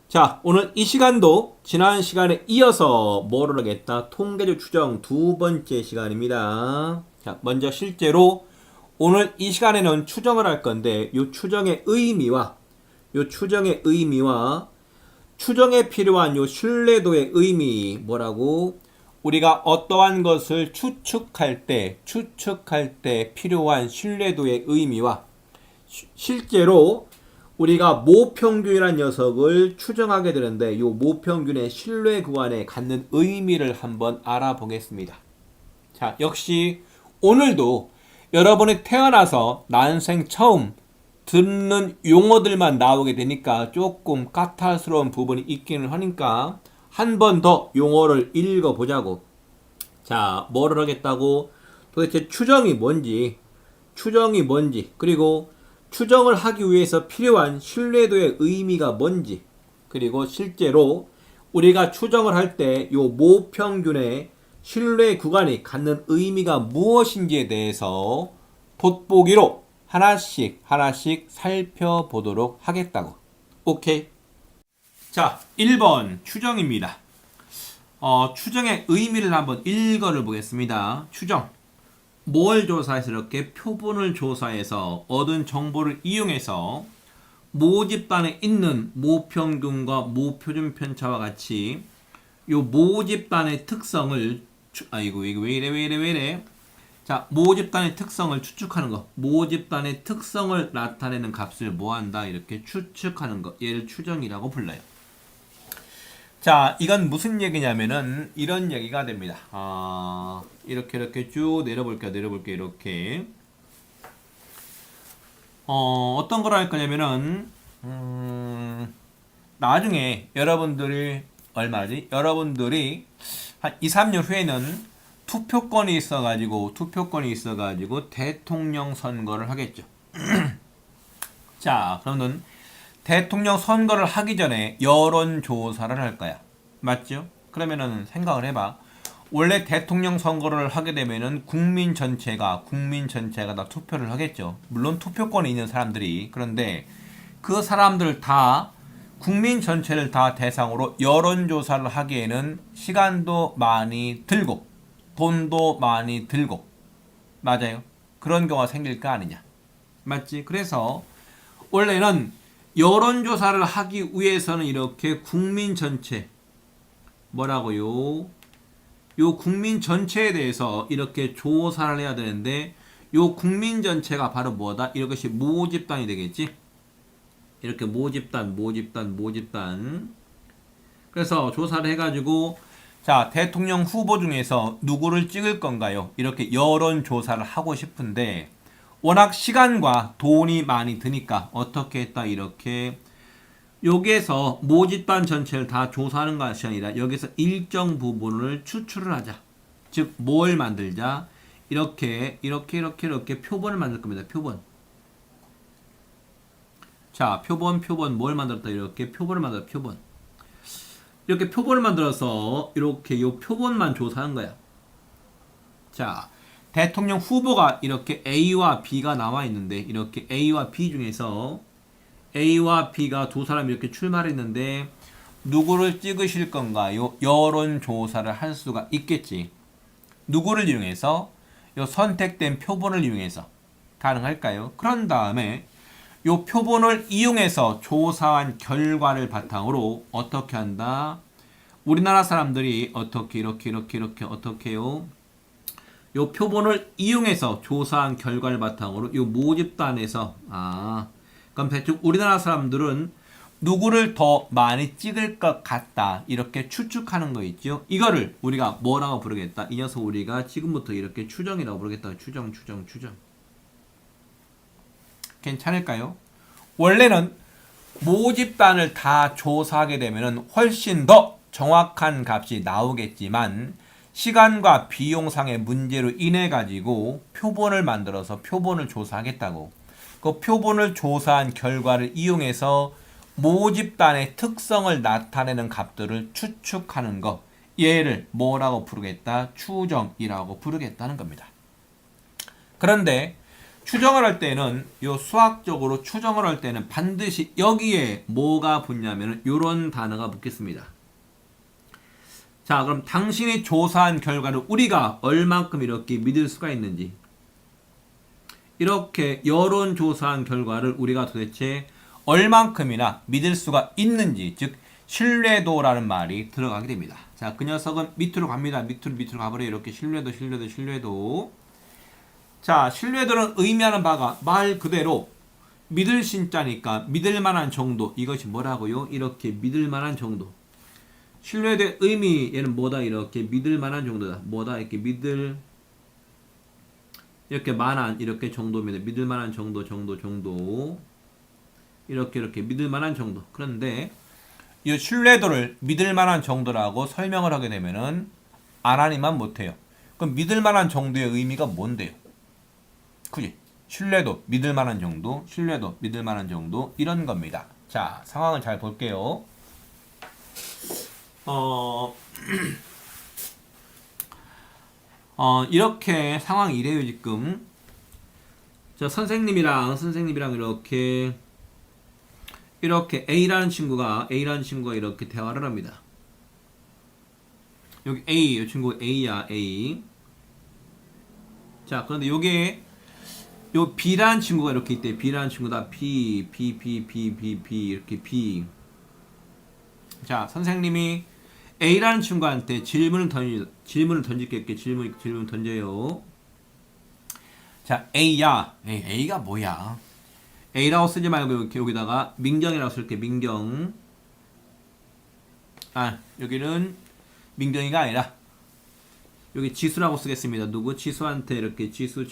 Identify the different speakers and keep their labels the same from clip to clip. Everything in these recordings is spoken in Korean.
Speaker 1: 자, 오늘 이 시간도 지난 시간에 이어서 뭐를 하겠다? 통계적 추정 두 번째 시간입니다. 자, 먼저 실제로 오늘 이 시간에는 추정을 할 건데 요 추정의 의미와 추정에 필요한 요 신뢰도의 의미 뭐라고? 우리가 어떠한 것을 추측할 때 필요한 신뢰도의 의미와 실제로 우리가 모평균이라는 녀석을 추정하게 되는데 이 모평균의 신뢰 구간에 갖는 의미를 한번 알아보겠습니다. 자, 역시 오늘도 여러분이 태어나서 난생 처음 듣는 용어들만 나오게 되니까 조금 까탈스러운 부분이 있기는 하니까 한 번 더 용어를 읽어보자고. 자, 뭐를 하겠다고? 도대체 추정이 뭔지, 그리고 추정을 하기 위해서 필요한 신뢰도의 의미가 뭔지, 그리고 실제로 우리가 추정을 할 때 요 모평균의 신뢰 구간이 갖는 의미가 무엇인지에 대해서 돋보기로 하나씩 살펴보도록 하겠다고. 오케이. 자, 1번 추정입니다. 추정의 의미를 한번 읽어를 보겠습니다. 추정. 뭘 조사해서 이렇게 표본을 조사해서 얻은 정보를 이용해서 모집단에 있는 모평균과 모표준 편차와 같이 요 모집단의 특성을 아이고 이거 왜 이래 자, 모집단의 특성을 추측하는 거. 모집단의 특성을 나타내는 값을 뭐한다? 이렇게 추측하는 거. 얘를 추정이라고 불러요. 자, 이건 무슨 얘기냐면은 이런 얘기가 됩니다. 이렇게 쭉 내려볼게요. 이렇게. 어떤 걸 할 거냐면은 나중에 여러분들이 여러분들이 한 2, 3년 후에는 투표권이 있어가지고 대통령 선거를 하겠죠. 자, 그러면 대통령 선거를 하기 전에 여론조사를 할 거야. 맞죠? 그러면은 생각을 해봐. 원래 대통령 선거를 하게 되면은 국민 전체가 다 투표를 하겠죠. 물론 투표권이 있는 사람들이. 그런데 그 사람들 다 국민 전체를 다 대상으로 여론조사를 하기에는 시간도 많이 들고 돈도 많이 들고 맞아요. 그런 경우가 생길 거 아니냐. 맞지? 그래서 원래는 여론조사를 하기 위해서는 이렇게 국민 전체 뭐라고요? 요 국민 전체에 대해서 이렇게 조사를 해야 되는데 요 국민 전체가 바로 뭐다? 이것이 모집단이 되겠지? 이렇게 모집단. 그래서 조사를 해가지고 자, 대통령 후보 중에서 누구를 찍을 건가요? 이렇게 여론조사를 하고 싶은데 워낙 시간과 돈이 많이 드니까 어떻게 했다? 이렇게 여기에서 모집단 전체를 다 조사하는 것이 아니라 여기서 일정 부분을 추출을 하자. 즉 뭘 만들자? 이렇게 표본을 만들 겁니다. 표본. 자, 표본 뭘 만들었다? 이렇게 표본을 만들어. 표본. 이렇게 표본을 만들어서 이렇게 요 표본만 조사한 거야. 자, 대통령 후보가 이렇게 A와 B가 나와 있는데 이렇게 A와 B 중에서 A와 B가 두 사람이 이렇게 출마했는데 누구를 찍으실 건가요? 여론조사를 할 수가 있겠지. 누구를 이용해서? 요 선택된 표본을 이용해서 가능할까요? 그런 다음에 요 표본을 이용해서 조사한 결과를 바탕으로 어떻게 한다? 우리나라 사람들이 어떻게 어떻게 해요? 요 표본을 이용해서 조사한 결과를 바탕으로 요 모집단에서 그럼 대충 우리나라 사람들은 누구를 더 많이 찍을 것 같다 이렇게 추측하는 거 있죠. 이거를 우리가 뭐라고 부르겠다? 이 녀석 우리가 지금부터 이렇게 추정이라고 부르겠다. 추정. 괜찮을까요? 원래는 모집단을 다 조사하게 되면 훨씬 더 정확한 값이 나오겠지만 시간과 비용상의 문제로 인해 가지고 표본을 만들어서 표본을 조사하겠다고. 그 표본을 조사한 결과를 이용해서 모집단의 특성을 나타내는 값들을 추측하는 것. 얘를 뭐라고 부르겠다? 추정이라고 부르겠다는 겁니다. 그런데 추정을 할 때는 요 수학적으로 추정을 할 때는 반드시 여기에 뭐가 붙냐면은 요런 단어가 붙겠습니다. 자, 그럼 당신이 조사한 결과를 우리가 얼만큼 이렇게 믿을 수가 있는지, 이렇게 여론조사한 결과를 우리가 도대체 얼만큼이나 믿을 수가 있는지, 즉 신뢰도라는 말이 들어가게 됩니다. 자, 그 녀석은 밑으로 갑니다. 밑으로 가버려요. 이렇게 신뢰도. 자, 신뢰도는 의미하는 바가 말 그대로 믿을 신자니까 믿을 만한 정도. 이것이 뭐라고요? 이렇게 믿을 만한 정도. 신뢰도의 의미, 얘는 뭐다? 이렇게 믿을 만한 정도다. 뭐다? 이렇게 믿을, 이렇게 만한, 이렇게 정도입니다. 믿을 만한 정도. 이렇게 믿을 만한 정도. 그런데 이 신뢰도를 믿을 만한 정도라고 설명을 하게 되면은 안 못해요. 그럼 믿을 만한 정도의 의미가 뭔데요? 그지? 신뢰도, 믿을 만한 정도, 신뢰도, 믿을 만한 정도, 이런 겁니다. 자, 상황을 잘 볼게요. 이렇게 상황이 이래요, 지금. 자, 선생님이랑 이렇게 A라는 친구가 이렇게 대화를 합니다. 여기 A, 이 친구 A야, A. 자, 그런데 요게 요 B라는 친구가 이렇게 있대. B라는 친구다. B 이렇게 B. 자, 선생님이 A라는 친구한테 질문을 던질게. 질문 던져요. 자, A야. A가 뭐야? A라고 쓰지 말고 이렇게 여기다가 민경이라고 쓸게. 민경. 아, 여기는 민경이가 아니라 여기 지수라고 쓰겠습니다. 누구? 지수한테 이렇게 지수.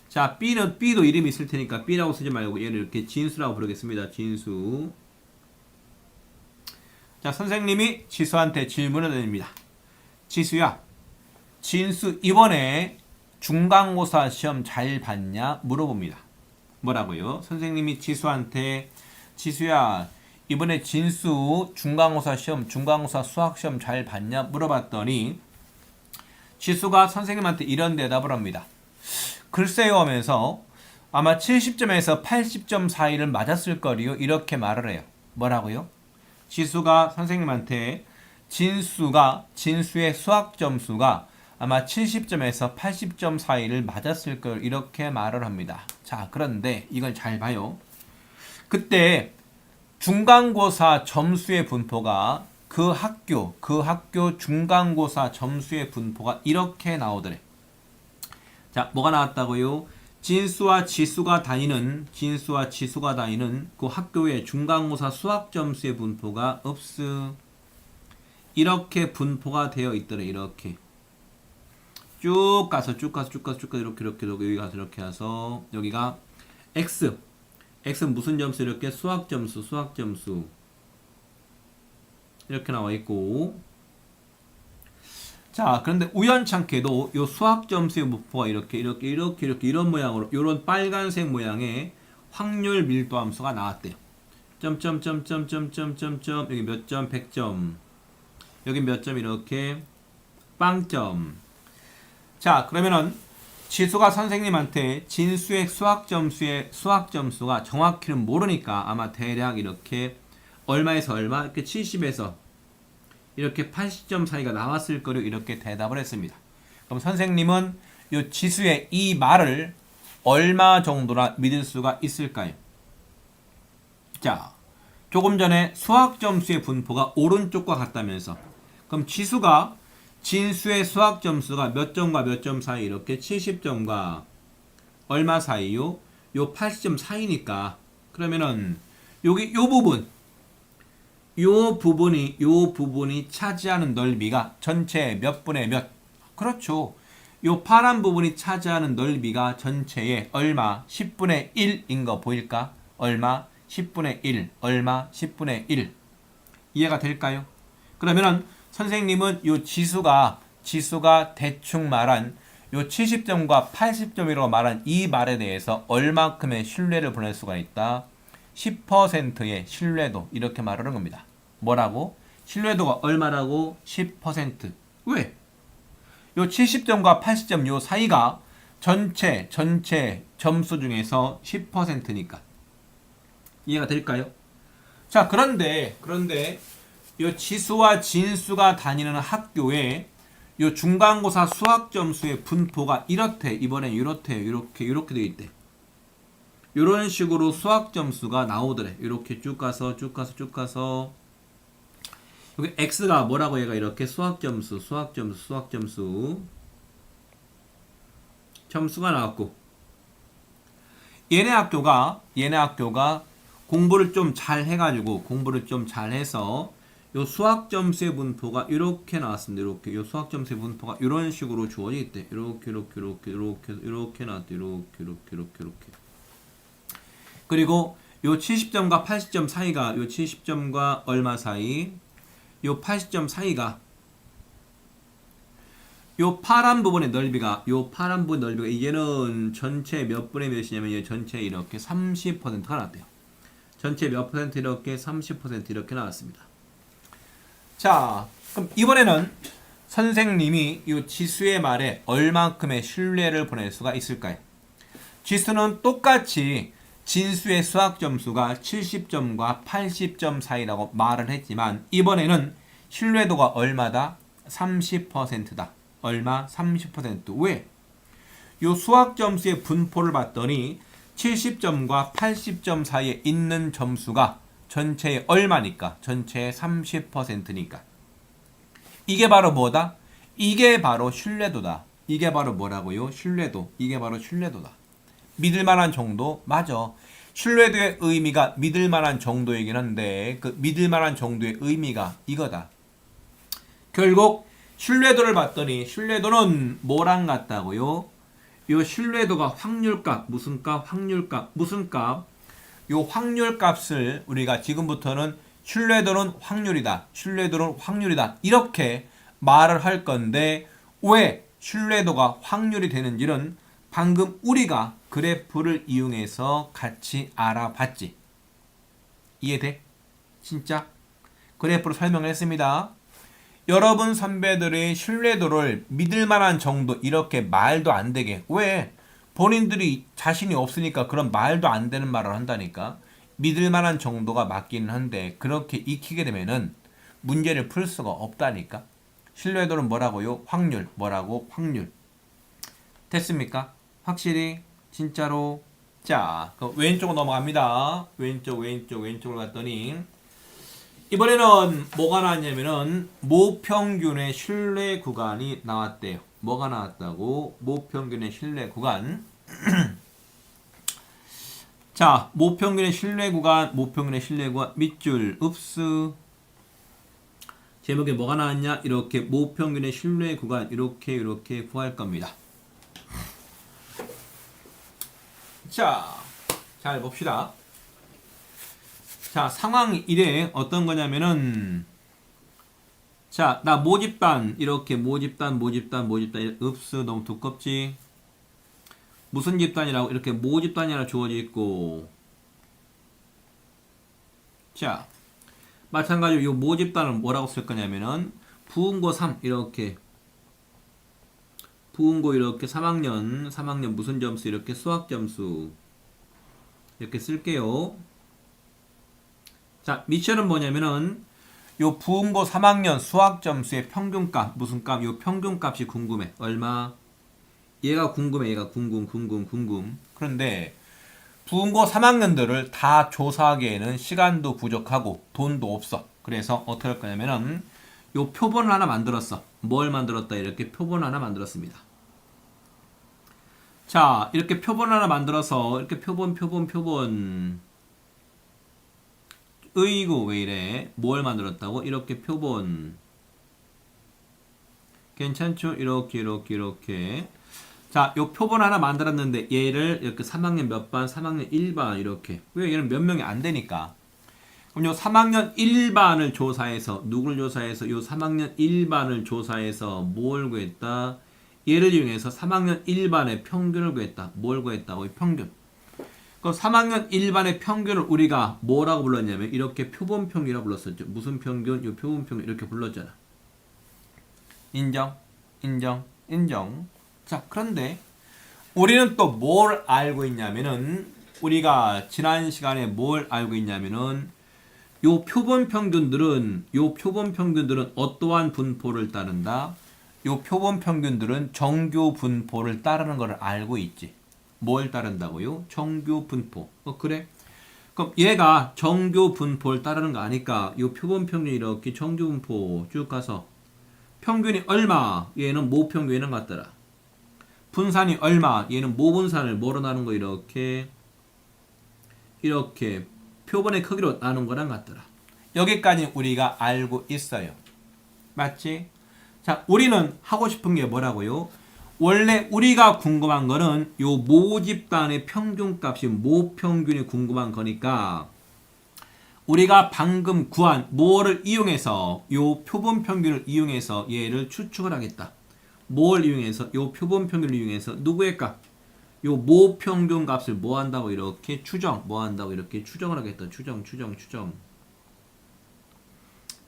Speaker 1: 자, B도 이름이 있을 테니까 B라고 쓰지 말고 얘를 이렇게 진수라고 부르겠습니다. 진수. 자, 선생님이 지수한테 질문을 드립니다. 지수야, 진수 이번에 중간고사 시험 잘 봤냐? 물어봅니다. 뭐라고요? 선생님이 지수한테, 지수야, 이번에 진수 중간고사 수학 시험 잘 봤냐? 물어봤더니 지수가 선생님한테 이런 대답을 합니다. 글쎄요 하면서 아마 70점에서 80점 사이를 맞았을 거리요. 이렇게 말을 해요. 뭐라고요? 지수가 선생님한테 진수의 수학 점수가 아마 70점에서 80점 사이를 맞았을 걸 이렇게 말을 합니다. 자, 그런데 이걸 잘 봐요. 그때 중간고사 점수의 분포가 그 학교 중간고사 점수의 분포가 이렇게 나오더래. 자, 뭐가 나왔다고요? 진수와 지수가 다니는 그 학교의 중간고사 수학 점수의 분포가 이렇게 분포가 되어 있더래. 이렇게 쭉 가서 이렇게 여기 가서 이렇게 해서 여기가 X는 무슨 점수? 이렇게 수학 점수 이렇게 나와 있고, 자, 그런데 우연찮게도 요 수학 점수의 분포가 이렇게 이런 모양으로, 요런 빨간색 모양의 확률 밀도 함수가 나왔대요. 점점점점점점점점, 여기 몇 점? 100점. 여기 몇 점? 이렇게 빵점. 자, 그러면은 지수가 선생님한테 진수의 수학 점수가 정확히는 모르니까 아마 대략 이렇게 얼마에서 얼마? 이렇게 70에서 이렇게 80점 사이가 나왔을 거로 이렇게 대답을 했습니다. 그럼 선생님은 이 지수의 이 말을 얼마 정도나 믿을 수가 있을까요? 자, 조금 전에 수학 점수의 분포가 오른쪽과 같다면서, 그럼 지수가 진수의 수학 점수가 몇 점과 몇 점 사이? 이렇게 70점과 얼마 사이요? 요 80점 사이니까, 그러면은 여기 요 부분이 차지하는 넓이가 전체의 몇 분의 몇? 그렇죠. 요 파란 부분이 차지하는 넓이가 전체의 얼마? 10분의 1인 거 보일까? 얼마? 10분의 1. 얼마? 10분의 1. 이해가 될까요? 그러면은 선생님은 요 지수가 대충 말한 요 70점과 80점이라고 말한 이 말에 대해서 얼마큼의 신뢰를 보낼 수가 있다? 10%의 신뢰도, 이렇게 말하는 겁니다. 뭐라고? 신뢰도가 얼마라고? 10%. 왜? 요 70점과 80점 요 사이가 전체 점수 중에서 10%니까. 이해가 될까요? 자, 그런데 요 지수와 진수가 다니는 학교에 요 중간고사 수학 점수의 분포가 이렇대. 이번에 이렇대요. 이렇게 돼 있대. 이런 식으로 수학 점수가 나오더래. 이렇게 쭉 가서 여기 x가 뭐라고 얘가 이렇게 수학 점수가 나왔고, 얘네 학교가 공부를 좀 잘 해서 요 수학 점수의 분포가 이렇게 나왔습니다. 이렇게 요 수학 점수의 분포가 이런 식으로 주어져 있대. 이렇게 나왔대. 이렇게. 그리고 요 70점과 80점 사이가, 요 70점과 얼마 사이, 요 80점 사이가, 요 파란 부분의 넓이가 이게는 전체 몇 분의 몇이냐면 이 전체 이렇게 30%가 나왔대요. 전체 몇 퍼센트 이렇게 30% 이렇게 나왔습니다. 자, 그럼 이번에는 선생님이 이 지수의 말에 얼만큼의 신뢰를 보낼 수가 있을까요? 지수는 똑같이 진수의 수학 점수가 70점과 80점 사이라고 말을 했지만 이번에는 신뢰도가 얼마다? 30%다. 얼마? 30%. 왜? 요 수학 점수의 분포를 봤더니 70점과 80점 사이에 있는 점수가 전체의 얼마니까? 전체의 30%니까. 이게 바로 뭐다? 이게 바로 신뢰도다. 이게 바로 뭐라고요? 신뢰도. 이게 바로 신뢰도다. 믿을만한 정도? 맞아. 신뢰도의 의미가 믿을만한 정도이긴 한데 그 믿을만한 정도의 의미가 이거다. 결국 신뢰도를 봤더니 신뢰도는 뭐랑 같다고요? 요 신뢰도가 확률값, 무슨 값? 무슨 값? 요 확률값을 우리가 지금부터는 신뢰도는 확률이다. 이렇게 말을 할 건데 왜 신뢰도가 확률이 되는지는 방금 우리가 그래프를 이용해서 같이 알아봤지. 이해돼? 진짜? 그래프로 설명을 했습니다. 여러분 선배들의 신뢰도를 믿을만한 정도 이렇게 말도 안 되게. 왜? 본인들이 자신이 없으니까 그런 말도 안 되는 말을 한다니까. 믿을만한 정도가 맞기는 한데 그렇게 익히게 되면은 문제를 풀 수가 없다니까. 신뢰도는 뭐라고요? 확률. 확률. 됐습니까? 확실히? 진짜로? 자, 그럼 왼쪽으로 넘어갑니다. 왼쪽으로 갔더니 이번에는 뭐가 나왔냐면은 모평균의 신뢰 구간이 나왔대요. 뭐가 나왔다고? 모평균의 신뢰 구간. 자, 모평균의 신뢰 구간 밑줄 읍스. 제목에 뭐가 나왔냐? 이렇게 모평균의 신뢰 구간 이렇게 구할 겁니다. 자, 잘 봅시다. 자, 상황 1에 어떤 거냐면은 자, 나 모집단 이렇게 모집단 읍스 너무 두껍지? 무슨 집단이라고 이렇게 모집단이라 주어져 있고 자, 마찬가지로 이 모집단은 뭐라고 쓸 거냐면은 부은고 3 이렇게 부은고 이렇게 3학년 무슨 점수 이렇게 수학 점수 이렇게 쓸게요. 자, 미션은 뭐냐면은 요 부은고 3학년 수학 점수의 평균값 무슨 값? 요 평균값이 궁금해. 얼마? 얘가 궁금해. 궁금. 그런데 부은고 3학년들을 다 조사하기에는 시간도 부족하고 돈도 없어. 그래서 어떻게 할 거냐면은 요 표본을 하나 만들었어. 뭘 만들었다? 이렇게 표본 하나 만들었습니다. 자, 이렇게 표본 하나 만들어서 이렇게 표본 으이구 왜 이래? 뭘 만들었다고? 이렇게 표본 괜찮죠? 이렇게 자, 요 표본 하나 만들었는데 얘를 이렇게 3학년 몇 반? 3학년 1반 이렇게. 왜? 얘는 몇 명이 안 되니까. 그럼 요 3학년 1반을 조사해서 누굴 조사해서 요 3학년 1반을 조사해서 뭘 구했다? 얘를 이용해서 3학년 1반의 평균을 구했다. 뭘 구했다고? 평균. 그럼 3학년 1반의 평균을 우리가 뭐라고 불렀냐면 이렇게 표본평균이라고 불렀었죠. 무슨 평균? 요 표본평균 이렇게 불렀잖아. 인정. 자, 그런데 우리는 또 뭘 알고 있냐면은 우리가 지난 시간에 뭘 알고 있냐면은 요 표본 평균들은 어떠한 분포를 따른다? 요 표본 평균들은 정규 분포를 따르는 걸 알고 있지. 뭘 따른다고요? 정규 분포. 그래? 그럼 얘가 정규 분포를 따르는 거 아니까 요 표본 평균 이렇게 정규 분포 쭉 가서 평균이 얼마? 얘는 모평균이랑 같더라. 분산이 얼마? 얘는 모분산을 뭐로 나눈 거 이렇게 표본의 크기로 나눈 거랑 같더라. 여기까지 우리가 알고 있어요. 맞지? 자, 우리는 하고 싶은 게 뭐라고요? 원래 우리가 궁금한 거는 요 모집단의 평균값이 모평균이 궁금한 거니까 우리가 방금 구한 뭐를 이용해서 요 표본 평균을 이용해서 얘를 추측을 하겠다. 뭘 이용해서? 요 표본 평균을 이용해서 누구의 값? 요 모평균 값을 뭐 한다고 이렇게 추정을 하겠다. 추정.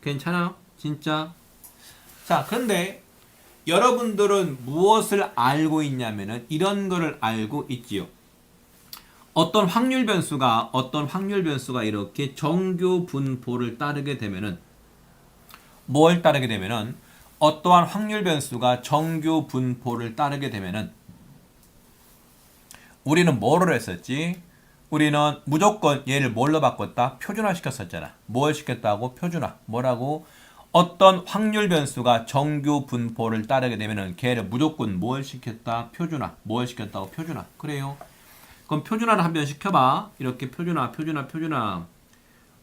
Speaker 1: 괜찮아? 진짜? 자, 그런데 여러분들은 무엇을 알고 있냐면은 이런 거를 알고 있지요. 어떤 확률 변수가 이렇게 정규 분포를 따르게 되면은 뭘 따르게 되면은 어떠한 확률 변수가 정규 분포를 따르게 되면은 우리는 뭐를 했었지? 우리는 무조건 얘를 뭘로 바꿨다? 표준화 시켰었잖아. 뭘 시켰다고? 표준화. 뭐라고? 어떤 확률 변수가 정규 분포를 따르게 되면은 걔를 무조건 뭘 시켰다? 표준화. 뭘 시켰다고? 표준화. 그래요. 그럼 표준화를 한번 시켜봐. 이렇게 표준화.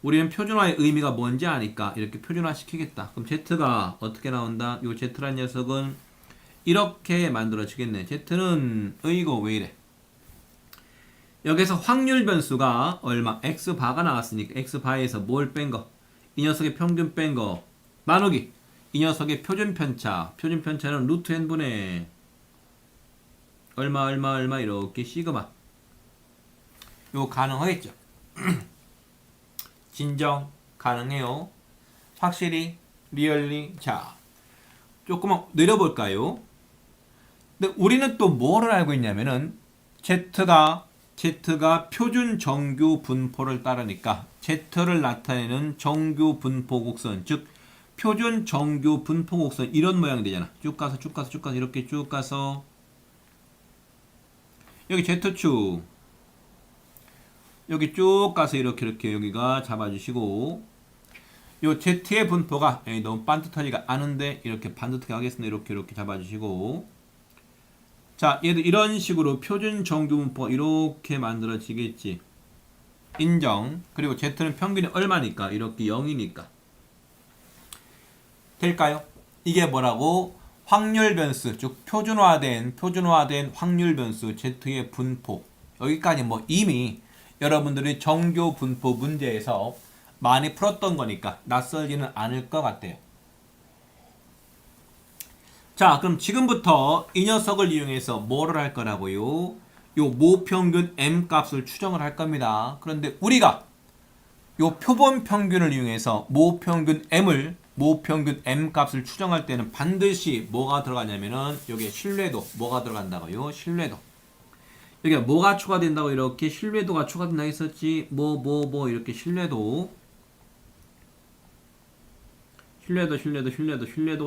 Speaker 1: 우리는 표준화의 의미가 뭔지 아니까 이렇게 표준화 시키겠다. 그럼 Z가 어떻게 나온다? 요 Z란 녀석은 이렇게 만들어지겠네. Z는 이거 왜 이래? 여기서 확률 변수가 얼마? X바가 나왔으니까 X바에서 뭘 뺀 거? 이 녀석의 평균 뺀 거. 나누기. 이 녀석의 표준 편차. 표준 편차는 루트 n분의 얼마 이렇게 시그마. 이거 가능하겠죠? 진정 가능해요. 확실히 리얼리. 자, 조금만 내려볼까요? 근데 우리는 또 뭐를 알고 있냐면은 Z가 표준 정규 분포를 따르니까 Z를 나타내는 정규 분포 곡선, 즉 표준 정규 분포 곡선 이런 모양이 되잖아. 쭉 가서 이렇게 쭉 가서 여기 Z축 여기 쭉 가서 이렇게 여기가 잡아주시고 요 Z의 분포가 너무 반듯하지가 않은데 이렇게 반듯하게 하겠습니다. 이렇게 잡아주시고 자, 얘도 이런 식으로 표준 정규 분포가 이렇게 만들어지겠지. 인정. 그리고 Z는 평균이 얼마니까? 이렇게 0이니까. 될까요? 이게 뭐라고? 확률 변수, 즉 표준화된 확률 변수 Z의 분포. 여기까지 뭐 이미 여러분들이 정규 분포 문제에서 많이 풀었던 거니까 낯설지는 않을 것 같아요. 자, 그럼 지금부터 이 녀석을 이용해서 뭐를 할 거라고요? 요 모평균 M 값을 추정을 할 겁니다. 그런데 우리가 요 표본 평균을 이용해서 모평균 M 값을 추정할 때는 반드시 뭐가 들어가냐면은 여기에 신뢰도 뭐가 들어간다고요? 신뢰도. 여기가 뭐가 추가된다고 이렇게 신뢰도가 추가된다 했었지. 이렇게 신뢰도가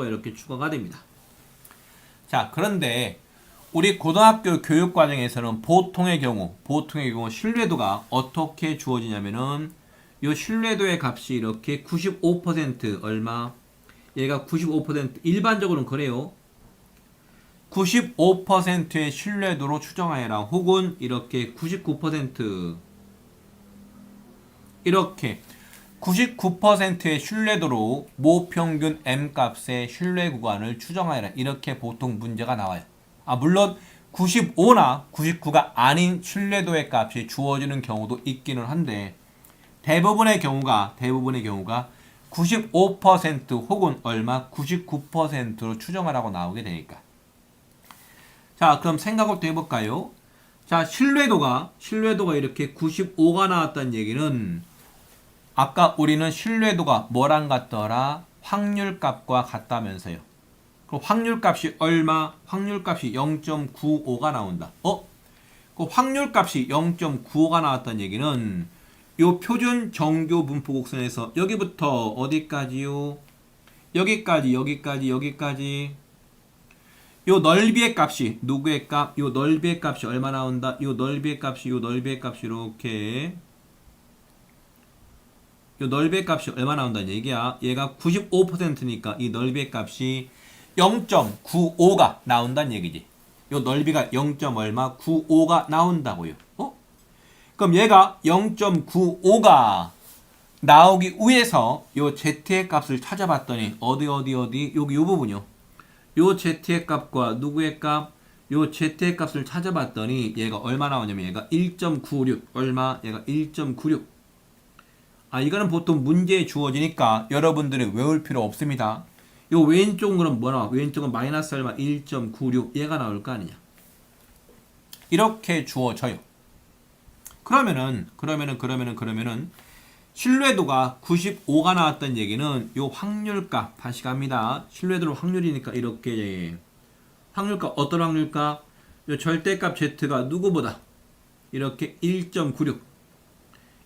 Speaker 1: 이렇게 추가가 됩니다. 자, 그런데 우리 고등학교 교육 과정에서는 보통의 경우 신뢰도가 어떻게 주어지냐면은 요 신뢰도의 값이 이렇게 95% 얼마? 얘가 95% 일반적으로는 그래요. 95%의 신뢰도로 추정하여라. 혹은 이렇게 99% 이렇게 99%의 신뢰도로 모평균 M값의 신뢰 구간을 추정하여라. 이렇게 보통 문제가 나와요. 물론 95나 99가 아닌 신뢰도의 값이 주어지는 경우도 있기는 한데 대부분의 경우가 95% 혹은 얼마? 99%로 추정하라고 나오게 되니까. 자, 그럼 생각을 또 해볼까요? 자, 신뢰도가 이렇게 95가 나왔다는 얘기는 아까 우리는 신뢰도가 뭐랑 같더라? 확률값과 같다면서요. 그럼 확률값이 얼마? 확률값이 0.95가 나온다. 그 확률값이 0.95가 나왔다는 얘기는 요 표준 정교 분포 곡선에서 여기부터 어디까지요? 여기까지, 여기까지, 여기까지. 요 넓이의 값이 누구의 값? 요 넓이의 값이 얼마 나온다? 요 넓이의 값이 이렇게 요 넓이의 값이 얼마 나온다는 얘기야. 얘가 95%니까 이 넓이의 값이 0.95가 나온다는 얘기지. 요 넓이가 0. 얼마? 95가 나온다고요. 그럼 얘가 0.95가 나오기 위해서 요 z의 값을 찾아봤더니 어디 여기 요 부분이요. 요 z의 값과 누구의 값? 요 z의 값을 찾아봤더니 얘가 얼마 나오냐면 얘가 1.96 얼마? 얘가 1.96. 이거는 보통 문제에 주어지니까 여러분들이 외울 필요 없습니다. 요 왼쪽은 그럼 뭐 나와? 왼쪽은 마이너스 얼마? 1.96 얘가 나올 거 아니냐. 이렇게 주어져요. 그러면은 신뢰도가 95가 나왔다는 얘기는 요 확률값 다시 갑니다. 신뢰도는 확률이니까 이렇게 확률값 어떤 확률값? 요 절대값 z가 누구보다 이렇게 1.96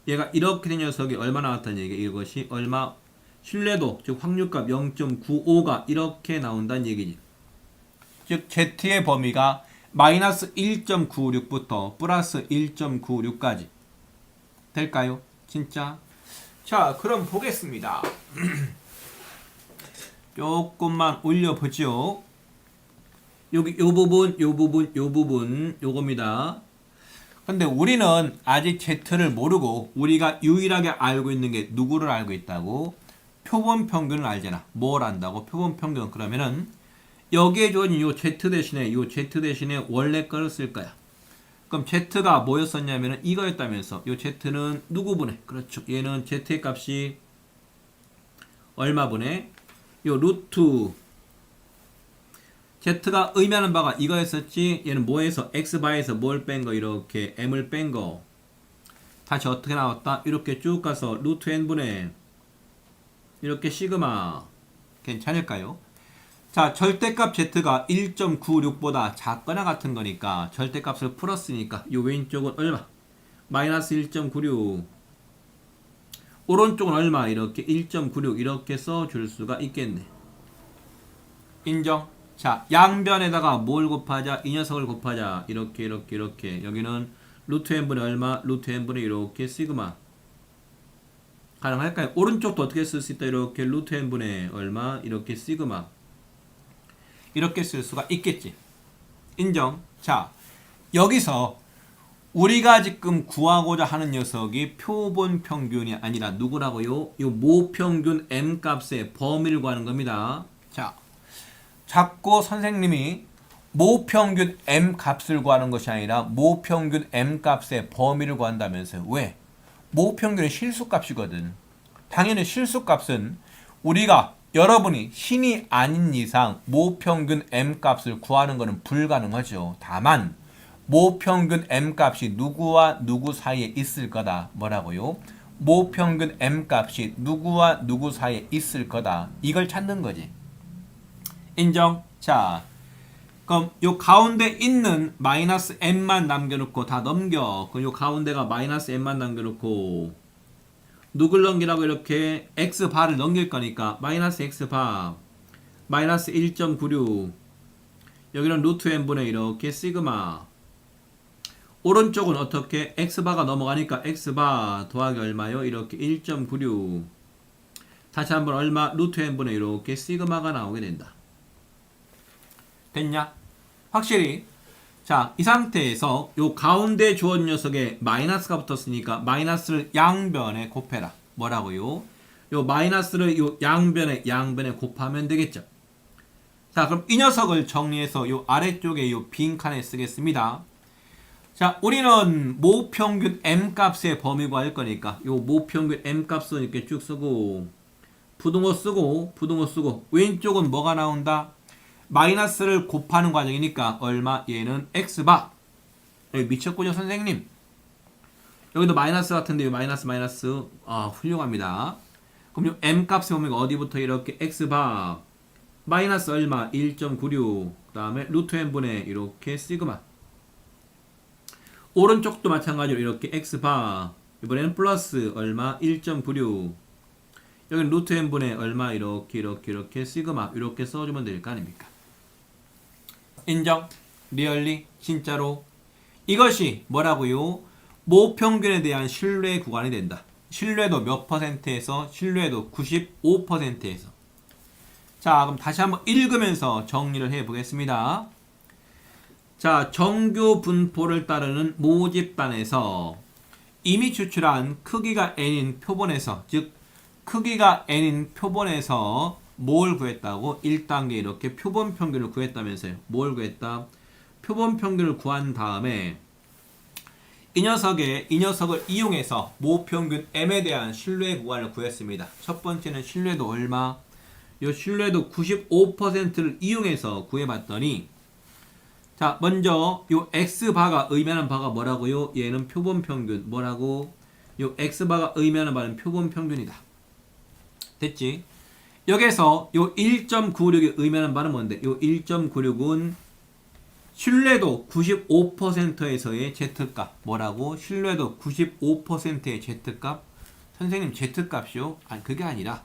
Speaker 1: 얘가 이렇게 된 녀석이 얼마 나왔다는 얘기. 이것이 얼마? 신뢰도 즉 확률값 0.95가 이렇게 나온다는 얘기지. 즉 z의 범위가 마이너스 1.96부터 플러스 1.96까지 될까요? 진짜? 자, 그럼 보겠습니다. 조금만 올려보죠. 여기 요 부분 요겁니다. 근데 우리는 아직 z를 모르고 우리가 유일하게 알고 있는 게 누구를 알고 있다고? 표본 평균을 알잖아. 뭘 안다고? 표본 평균. 그러면은 여기에 주어진 요 z 대신에 원래 거를 쓸 거야. 그럼 z가 뭐였었냐면은 이거였다면서. 요 z는 누구 분해? 그렇죠. 얘는 z의 값이 얼마 분해? 요 루트 z가 의미하는 바가 이거였었지. 얘는 뭐에서? x바에서 뭘 뺀 거? 이렇게 m을 뺀 거. 다시 어떻게 나왔다? 이렇게 쭉 가서 루트 n분의 이렇게 시그마. 괜찮을까요? 자, 절대값 z가 1.96보다 작거나 같은 거니까 절대값을 풀었으니까 요 왼쪽은 얼마? 마이너스 1.96. 오른쪽은 얼마? 이렇게 1.96 이렇게 써줄 수가 있겠네. 인정? 자, 양변에다가 뭘 곱하자? 이 녀석을 곱하자. 이렇게 여기는 루트 n분의 얼마? 루트 n분의 이렇게 시그마. 가능할까요? 오른쪽도 어떻게 쓸 수 있다? 이렇게 루트 n분의 얼마? 이렇게 시그마. 이렇게 쓸 수가 있겠지. 인정? 자, 여기서 우리가 지금 구하고자 하는 녀석이 표본 평균이 아니라 누구라고요? 요 모평균 m값의 범위를 구하는 겁니다. 자, 자꾸 선생님이 모평균 m값을 구하는 것이 아니라 모평균 m값의 범위를 구한다면서요. 왜? 모평균은 실수값이거든. 당연히 실수값은 우리가 여러분이 신이 아닌 이상 모평균 m값을 구하는 것은 불가능하죠. 다만 모평균 m값이 누구와 누구 사이에 있을 거다. 뭐라고요? 모평균 m값이 누구와 누구 사이에 있을 거다. 이걸 찾는 거지. 인정? 자, 그럼 요 가운데 있는 마이너스 m만 남겨놓고 다 넘겨. 그럼 요 가운데가 마이너스 m만 남겨놓고 누굴 넘기라고? 이렇게 x바를 넘길 거니까 마이너스 x바 마이너스 1.96 여기는 루트 n분의 이렇게 시그마. 오른쪽은 어떻게? x바가 넘어가니까 x바 더하기 얼마요? 이렇게 1.96 다시 한번 얼마? 루트 n분의 이렇게 시그마가 나오게 된다. 됐냐? 확실히. 자, 이 상태에서 요 가운데 주어진 녀석에 마이너스가 붙었으니까 마이너스를 양변에 곱해라. 뭐라고요? 요 마이너스를 요 양변에 곱하면 되겠죠. 자, 그럼 이 녀석을 정리해서 요 아래쪽에 요 빈칸에 쓰겠습니다. 자, 우리는 모평균 m값의 범위 구할 거니까 요 모평균 m값은 이렇게 쭉 쓰고 부등호 쓰고 왼쪽은 뭐가 나온다? 마이너스를 곱하는 과정이니까 얼마? 얘는 x바. 여기 미쳤군요 선생님. 여기도 마이너스 같은데 마이너스 훌륭합니다. 그럼 요 m값의 범위가 어디부터 이렇게 x바 마이너스 얼마 1.96 그 다음에 루트 n분의 이렇게 시그마 오른쪽도 마찬가지로 이렇게 x바 이번에는 플러스 얼마 1.96 여기는 루트 n분의 얼마 이렇게 시그마 이렇게 써주면 될 거 아닙니까? 인정? 리얼리? 진짜로? 이것이 뭐라고요? 모평균에 대한 신뢰 구간이 된다. 신뢰도 몇 %에서 신뢰도 95%에서 자 그럼 다시 한번 읽으면서 정리를 해 보겠습니다. 자 정규 분포를 따르는 모집단에서 이미 추출한 크기가 n인 표본에서 즉 크기가 n인 표본에서 뭘 구했다고? 1단계 이렇게 표본 평균을 구했다면서요. 뭘 구했다? 표본 평균을 구한 다음에 이 녀석을 이용해서 모평균 m에 대한 신뢰 구간을 구했습니다. 첫 번째는 신뢰도 얼마? 이 신뢰도 95%를 이용해서 구해봤더니 자 먼저 요 x바가 의미하는 바가 뭐라고요? 얘는 표본 평균 뭐라고? 요 x바가 의미하는 바는 표본 평균이다. 됐지? 여기서 요 1.96이 의미하는 바는 뭔데? 요 1.96은 신뢰도 95%에서의 Z값 뭐라고? 신뢰도 95%의 Z값? 선생님 Z값이요? 아니 그게 아니라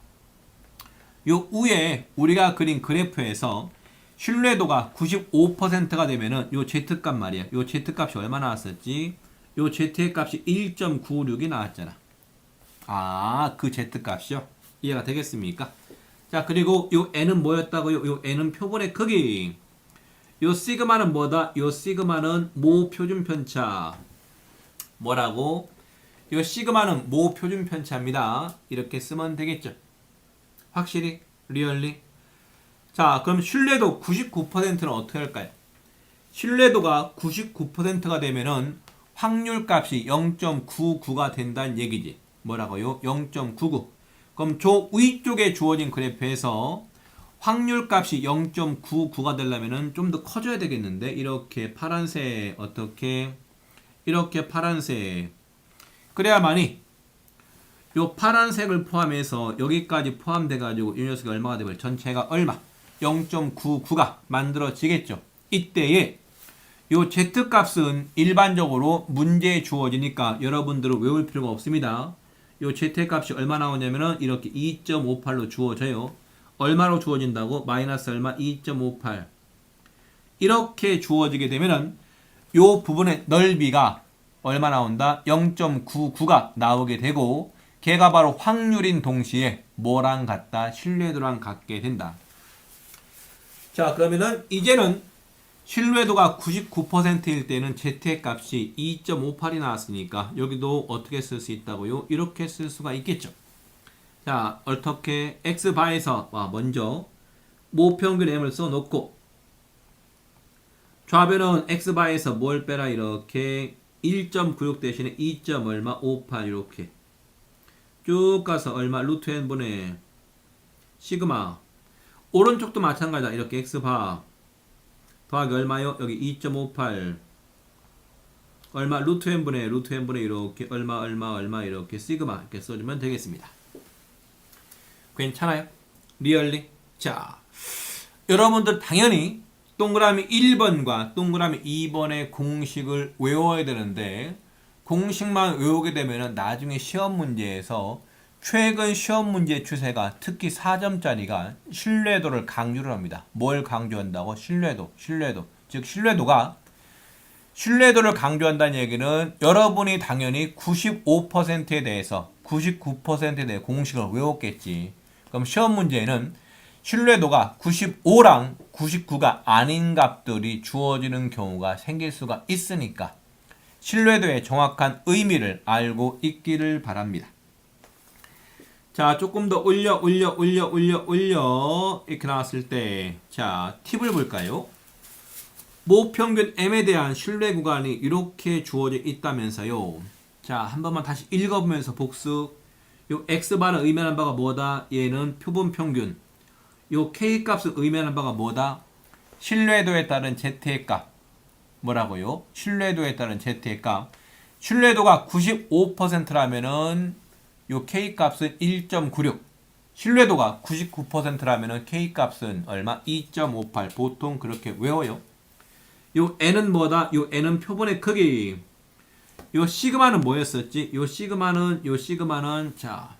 Speaker 1: 요 위에 우리가 그린 그래프에서 신뢰도가 95%가 되면은 요 Z값 말이야. 요 Z값이 얼마 나왔었지? 요 Z값이 1.96이 나왔잖아. 아, 그 Z값이요? 이해가 되겠습니까? 자, 그리고 요 N은 뭐였다고요? 요 N은 표본의 크기. 요 시그마는 뭐다? 요 시그마는 모 표준 편차. 뭐라고? 요 시그마는 모 표준 편차입니다. 이렇게 쓰면 되겠죠? 확실히? 리얼리? 자, 그럼 신뢰도 99%는 어떻게 할까요? 신뢰도가 99%가 되면은 확률 값이 0.99가 된다는 얘기지. 뭐라고요? 0.99. 그럼 저 위쪽에 주어진 그래프에서 확률 값이 0.99가 되려면은 좀 더 커져야 되겠는데 이렇게 파란색 어떻게 이렇게 파란색 그래야만이 요 파란색을 포함해서 여기까지 포함돼 가지고 이 녀석이 얼마가 되면 전체가 얼마 0.99가 만들어지겠죠. 이때에 요 Z값은 일반적으로 문제에 주어지니까 여러분들은 외울 필요가 없습니다. 요 Z값이 얼마 나오냐면은 이렇게 2.58로 주어져요. 얼마로 주어진다고? 마이너스 얼마? 2.58 이렇게 주어지게 되면은 요 부분의 넓이가 얼마 나온다? 0.99가 나오게 되고 걔가 바로 확률인 동시에 뭐랑 같다? 신뢰도랑 같게 된다. 자 그러면은 이제는 신뢰도가 99%일 때는 Z의 값이 2.58이 나왔으니까 여기도 어떻게 쓸 수 있다고요? 이렇게 쓸 수가 있겠죠. 자 어떻게 x바에서 먼저 모평균 m을 써놓고 좌변은 x바에서 뭘 빼라 이렇게 1.96 대신에 2. 얼마 58 이렇게 쭉 가서 얼마 루트 n분의 시그마 오른쪽도 마찬가지다. 이렇게 x바 더하기 얼마요? 여기 2.58 얼마 루트 n분의 이렇게 얼마 이렇게 시그마 이렇게 써주면 되겠습니다. 괜찮아요? 리얼리? 자, 여러분들 당연히 동그라미 1번과 동그라미 2번의 공식을 외워야 되는데 공식만 외우게 되면 나중에 시험 문제에서 최근 시험 문제 추세가 특히 4점짜리가 신뢰도를 강조를 합니다. 뭘 강조한다고? 신뢰도. 즉 신뢰도를 강조한다는 얘기는 여러분이 당연히 95%에 대해서 99%에 대해 공식을 외웠겠지. 그럼 시험 문제에는 신뢰도가 95랑 99가 아닌 값들이 주어지는 경우가 생길 수가 있으니까 신뢰도의 정확한 의미를 알고 있기를 바랍니다. 자, 조금 더 올려 이렇게 나왔을 때 자, 팁을 볼까요? 모평균 m에 대한 신뢰 구간이 이렇게 주어져 있다면서요. 자, 한 번만 다시 읽어보면서 복습. 요 x바를 의미하는 바가 뭐다? 얘는 표본 평균. 요 k값을 의미하는 바가 뭐다? 신뢰도에 따른 z의 값. 뭐라고요? 신뢰도에 따른 z의 값. 신뢰도가 95%라면은 요 k값은 1.96. 신뢰도가 99%라면 K값은 얼마? 2.58. 보통 그렇게 외워요. 요 N은 뭐다? 요 N은 표본의 크기. 요 시그마는 뭐였었지? 요 시그마는 자,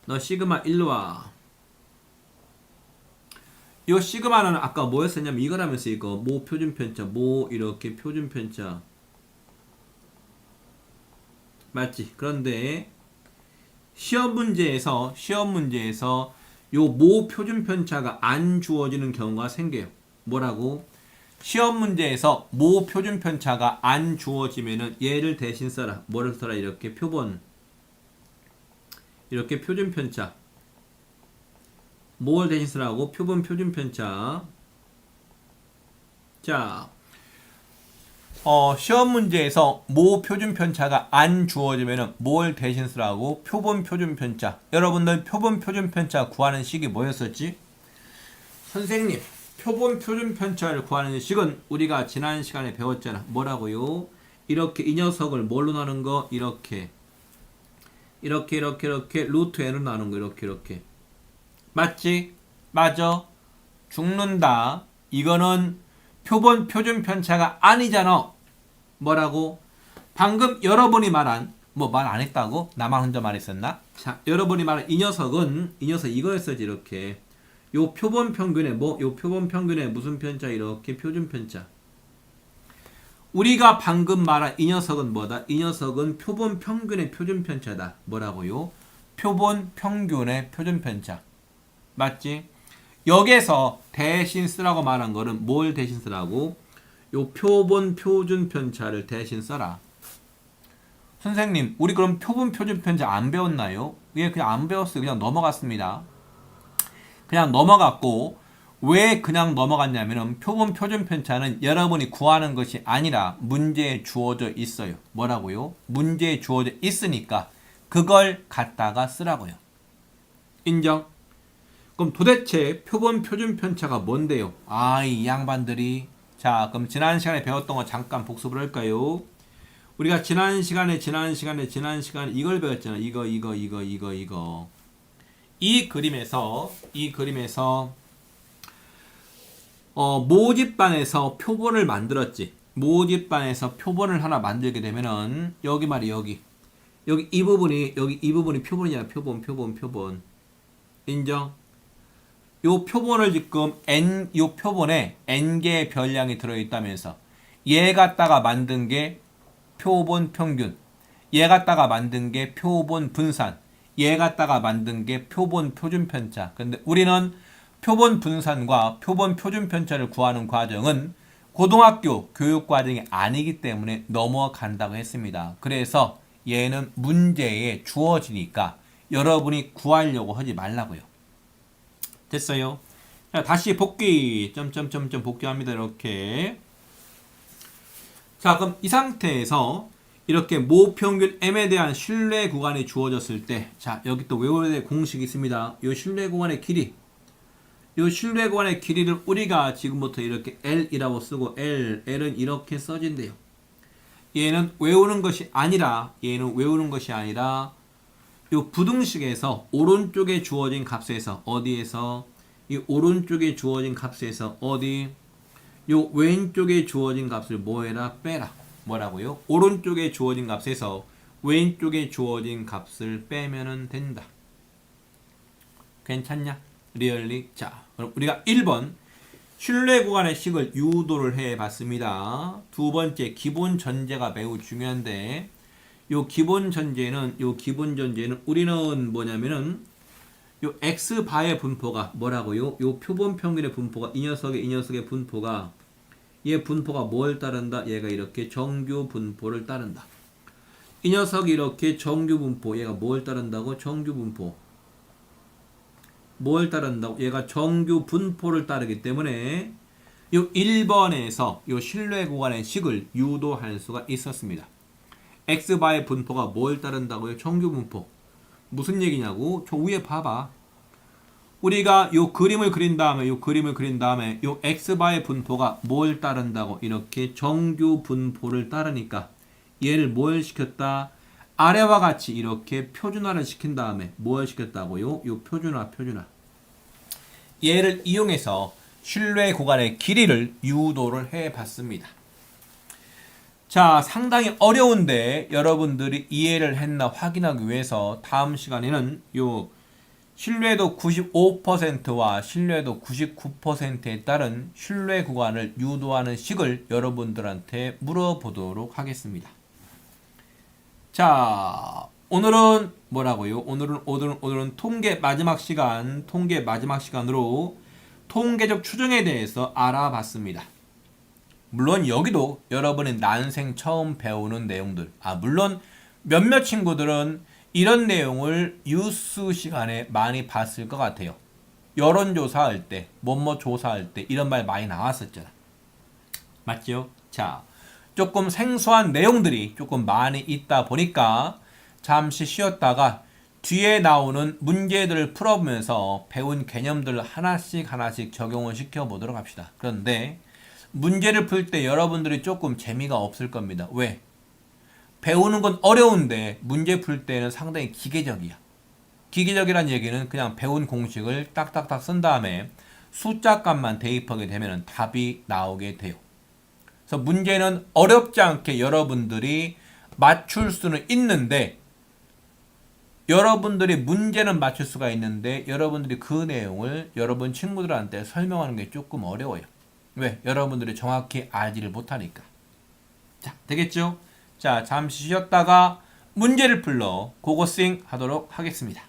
Speaker 1: 너 시그마 일로 와. 요 시그마는 아까 뭐였었냐면 이거라면서 이거 모 표준 편차, 모 이렇게 표준 편차. 맞지? 그런데 시험 문제에서 요 모 표준 편차가 안 주어지는 경우가 생겨요. 뭐라고? 시험 문제에서 모 표준 편차가 안 주어지면은 얘를 대신 써라. 뭐를 써라? 이렇게 표본. 이렇게 표준 편차. 뭘 대신 쓰라고? 표본 표준 편차. 자, 시험 문제에서 모 표준 편차가 안 주어지면은 뭘 대신 쓰라고? 표본 표준 편차. 여러분들 표본 표준 편차 구하는 식이 뭐였었지? 선생님, 표본 표준 편차를 구하는 식은 우리가 지난 시간에 배웠잖아. 뭐라고요? 이렇게 이 녀석을 뭘로 나눈 거? 이렇게 루트 n으로 나눈 거. 이렇게 맞지? 맞아. 죽는다. 이거는 표본 표준 편차가 아니잖아. 뭐라고? 방금 여러분이 말한 뭐 말 안 했다고? 나만 혼자 말했었나? 자, 여러분이 말한 이 녀석 이거였어지. 이렇게 요 표본 평균의 요 표본 평균의 무슨 편차? 이렇게 표준 편차. 우리가 방금 말한 이 녀석은 뭐다? 이 녀석은 표본 평균의 표준 편차다. 뭐라고요? 표본 평균의 표준 편차. 맞지? 여기서 대신 쓰라고 말한 거는 뭘 대신 쓰라고? 요 표본 표준 편차를 대신 써라. 선생님, 우리 그럼 표본 표준 편차 안 배웠나요? 예, 그냥 안 배웠어요. 그냥 넘어갔습니다. 그냥 넘어갔고, 왜 그냥 넘어갔냐면은 표본 표준 편차는 여러분이 구하는 것이 아니라 문제에 주어져 있어요. 뭐라고요? 문제에 주어져 있으니까 그걸 갖다가 쓰라고요. 인정? 그럼 도대체 표본 표준 편차가 뭔데요? 이 양반들이. 자, 그럼 지난 시간에 배웠던 거 잠깐 복습을 할까요? 우리가 지난 시간에 이걸 배웠잖아. 이거. 이 그림에서 모집반에서 표본을 만들었지. 모집반에서 표본을 하나 만들게 되면은 여기 이 부분이 표본이잖아. 표본. 인정? 요 표본을 지금 요 표본에 n개의 별량이 들어있다면서 얘 갖다가 만든 게 표본 평균, 얘 갖다가 만든 게 표본 분산, 얘 갖다가 만든 게 표본 표준 편차. 근데 우리는 표본 분산과 표본 표준 편차를 구하는 과정은 고등학교 교육 과정이 아니기 때문에 넘어간다고 했습니다. 그래서 얘는 문제에 주어지니까 여러분이 구하려고 하지 말라고요. 됐어요? 자, 다시 복귀. 복귀합니다. 이렇게. 자, 그럼 이 상태에서 이렇게 모평균 m에 대한 신뢰 구간이 주어졌을 때, 자, 여기 또 외워야 될 공식이 있습니다. 이 신뢰 구간의 길이. 이 신뢰 구간의 길이를 우리가 지금부터 이렇게 L이라고 쓰고, L은 이렇게 써진대요. 얘는 외우는 것이 아니라, 이 부등식에서 오른쪽에 주어진 값에서 어디에서 이 오른쪽에 주어진 값에서 어디 요 왼쪽에 주어진 값을 뭐해라? 빼라. 뭐라고요? 오른쪽에 주어진 값에서 왼쪽에 주어진 값을 빼면은 된다. 괜찮냐? 리얼리? 자, 그럼 우리가 1번 신뢰 구간의 식을 유도를 해 봤습니다. 두 번째 기본 전제가 매우 중요한데 요 기본 전제는 우리는 뭐냐면은 요 x바의 분포가 뭐라고요? 요 표본 평균의 분포가 이 녀석의 분포가 얘 분포가 뭘 따른다? 얘가 이렇게 정규 분포를 따른다. 이 녀석이 이렇게 정규 분포, 얘가 뭘 따른다고? 정규 분포. 뭘 따른다고? 얘가 정규 분포를 따르기 때문에 요 1번에서 요 신뢰 구간의 식을 유도할 수가 있었습니다. x바의 분포가 뭘 따른다고요? 정규 분포. 무슨 얘기냐고? 저 위에 봐봐. 우리가 요 그림을 그린 다음에 요 x바의 분포가 뭘 따른다고? 이렇게 정규 분포를 따르니까 얘를 뭘 시켰다? 아래와 같이 이렇게 표준화를 시킨 다음에 뭘 시켰다고요? 요 표준화. 얘를 이용해서 신뢰 구간의 길이를 유도를 해 봤습니다. 자, 상당히 어려운데 여러분들이 이해를 했나 확인하기 위해서 다음 시간에는 요 신뢰도 95%와 신뢰도 99%에 따른 신뢰 구간을 유도하는 식을 여러분들한테 물어보도록 하겠습니다. 자, 오늘은 뭐라고요? 오늘은 통계 마지막 시간으로 통계적 추정에 대해서 알아봤습니다. 물론 여기도 여러분이 난생 처음 배우는 내용들. 물론 몇몇 친구들은 이런 내용을 뉴스 시간에 많이 봤을 것 같아요. 여론조사할 때, 뭐뭐 조사할 때 이런 말 많이 나왔었잖아. 맞죠? 자, 조금 생소한 내용들이 조금 많이 있다 보니까 잠시 쉬었다가 뒤에 나오는 문제들을 풀어보면서 배운 개념들을 하나씩 적용을 시켜보도록 합시다. 그런데 문제를 풀 때 여러분들이 조금 재미가 없을 겁니다. 왜? 배우는 건 어려운데 문제 풀 때는 상당히 기계적이야. 기계적이란 얘기는 그냥 배운 공식을 딱딱딱 쓴 다음에 숫자 값만 대입하게 되면 답이 나오게 돼요. 그래서 문제는 어렵지 않게 여러분들이 맞출 수는 있는데 여러분들이 문제는 맞출 수가 있는데 여러분들이 그 내용을 여러분 친구들한테 설명하는 게 조금 어려워요. 왜? 여러분들이 정확히 알지를 못하니까. 자, 되겠죠? 자, 잠시 쉬었다가 문제를 풀러 고고싱 하도록 하겠습니다.